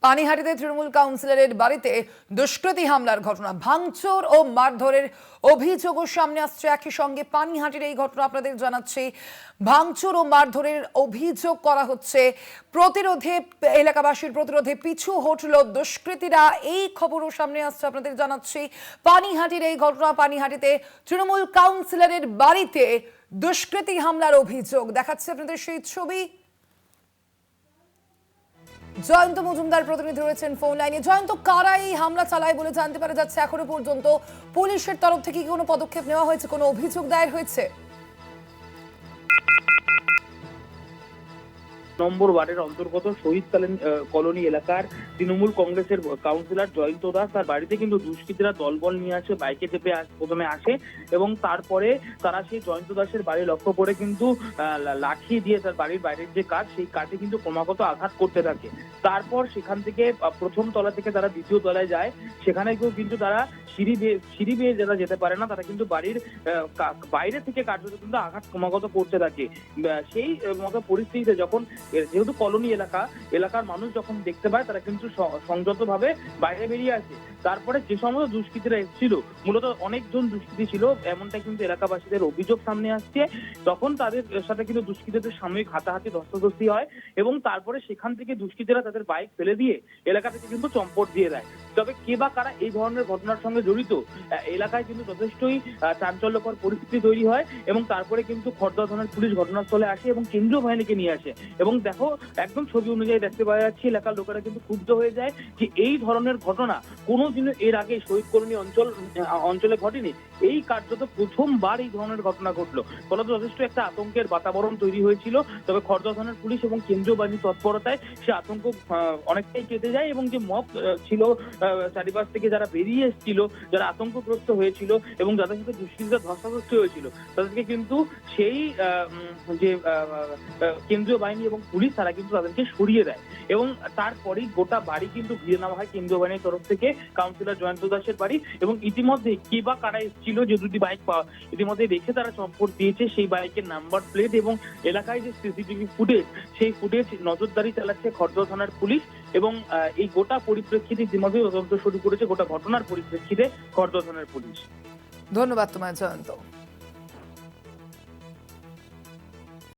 পানিহাটিতে তৃণমূল কাউন্সিলরের বাড়িতে দুষ্কৃতী হামলার ঘটনা, ভাঙচুর ও মারধরের অভিযোগও সামনে আসছে। একই সঙ্গে পানিহাটির এই ঘটনা আপনাদের জানাচ্ছি। ভাঙচুর ও মারধরের অভিযোগ করা হচ্ছে। এলাকাবাসীর প্রতিরোধে পিছু হটল দুষ্কৃতীরা, এই খবরও সামনে আসছে আপনাদের জানাচ্ছি। পানিহাটির এই ঘটনা, পানিহাটিতে তৃণমূল কাউন্সিলরের বাড়িতে দুষ্কৃতী হামলার অভিযোগ দেখাচ্ছে আপনাদের সেই ছবি। জয়ন্ত মজুমদার প্রতিনিধি রয়েছেন ফোন লাইনে। জয়ন্ত, কারা এই হামলা চালায় বলে জানতে পারা যাচ্ছে এখনো পর্যন্ত? পুলিশের তরফ থেকে কি কোনো পদক্ষেপ নেওয়া হয়েছে, কোনো অভিযোগ দায়ের হয়েছে? নম্বর ওয়ার্ডের অন্তর্গত শহীদ কলোনি এলাকার তৃণমূল কংগ্রেসের কাউন্সিলর জয়ন্ত দাস, তার বাড়িতে কিন্তু দুষ্কৃতীরা দলবল নিয়ে আসে, বাইকে চেপে প্রথমে আসে এবং তারপরে তারা সেই জয়ন্ত দাসের বাড়ি লক্ষ্য করে কিন্তু লাঠি দিয়ে তার বাড়ির বাইরের যে কাজ, সেই কাজে কিন্তু ক্রমাগত আঘাত করতে থাকে। তারপর সেখান থেকে প্রথম তলা থেকে তারা দ্বিতীয় তলায় যায়, সেখানে কিন্তু তারা সিঁড়ি বেয়ে যারা যেতে পারে না, তারা কিন্তু বাড়ির বাইরে থেকে কার্যত কিন্তু আঘাত ক্রমাগত করতে থাকে। সেই মতো পরিস্থিতিতে যখন, যেহেতু কলোনি এলাকার মানুষ যখন দেখতে পায়, তারা কিন্তু সংযতভাবে বাইরে বেরিয়ে আসে। তারপরে যে সমস্ত দুষ্কৃতীরা এসেছিল, মূলত অনেকজন দুষ্কৃতী ছিল, এমনটা কিন্তু এলাকাবাসীদের অভিযোগ সামনে আসছে। তখন তাদের সাথে কিন্তু দুষ্কৃতীদের সাময়িক হাতাহাতি ধস্তাধস্তি হয় এবং তারপরে সেখান থেকে দুষ্কৃতীরা তাদের বাইক ফেলে দিয়ে এলাকা থেকে কিন্তু চম্পট দিয়ে দেয়। তবে কে বা কারা এই ধরনের ঘটনার সঙ্গে জড়িত, এলাকায় কিন্তু যথেষ্টই চাঞ্চল্যকর পরিস্থিতি তৈরি হয় এবং তারপরে কিন্তু খড়দহ থানার পুলিশ ঘটনাস্থলে আসে এবং কেন্দ্রীয় বাহিনীকে নিয়ে আসে। এবং দেখো, একদম ছবি অনুযায়ী দেখতে পাওয়া যাচ্ছে এলাকার লোকেরা কিন্তু ক্ষুব্ধ হয়ে যায় যে এই ধরনের ঘটনা কোনোদিনও এর আগে শহীদ কলোনি অঞ্চলে ঘটেনি। এই কার্যত প্রথমবার এই ধরনের ঘটনা ঘটলো, ফলত যথেষ্ট একটা আতঙ্কের বাতাবরণ তৈরি হয়েছিল। তবে খড়দহ থানার পুলিশ এবং কেন্দ্রীয় বাহিনীর তৎপরতায় সে আতঙ্ক অনেকটাই কেটে যায় এবং যে মব ছিল চারিপাশ থেকে, যারা বেরিয়ে এসেছিল, যারা আতঙ্কগ্রস্ত হয়েছিল এবং যাদের সাথে দুষ্কৃতীরা ধস্তাধস্তি হয়েছিল, তাদেরকে কিন্তু সেই যে কেন্দ্রীয় বাহিনী এবং পুলিশ, তারা কিন্তু তাদেরকে সরিয়ে দেয় এবং তারপরেই গোটা বাড়ি কিন্তু ঘিরে নেওয়া হয় কেন্দ্রীয় বাহিনীর তরফ থেকে কাউন্সিলর জয়ন্ত দাসের বাড়ি। এবং ইতিমধ্যে কে বা কারা এসেছিল, যে দুটি বাইক ইতিমধ্যে দেখে তারা চম্পট দিয়েছে, সেই বাইকের নাম্বার প্লেট এবং এলাকায় যে সিসিটিভি ফুটেজ, সেই ফুটেজ নজরদারি চালাচ্ছে খড়দহ থানার পুলিশ। এবং এই গোটা পরিপ্রেক্ষিতে ইতিমধ্যে তদন্ত শুরু করেছে, গোটা ঘটনার পরিপ্রেক্ষিতে খড়দহ থানার পুলিশ। ধন্যবাদ তোমায় জয়ন্ত।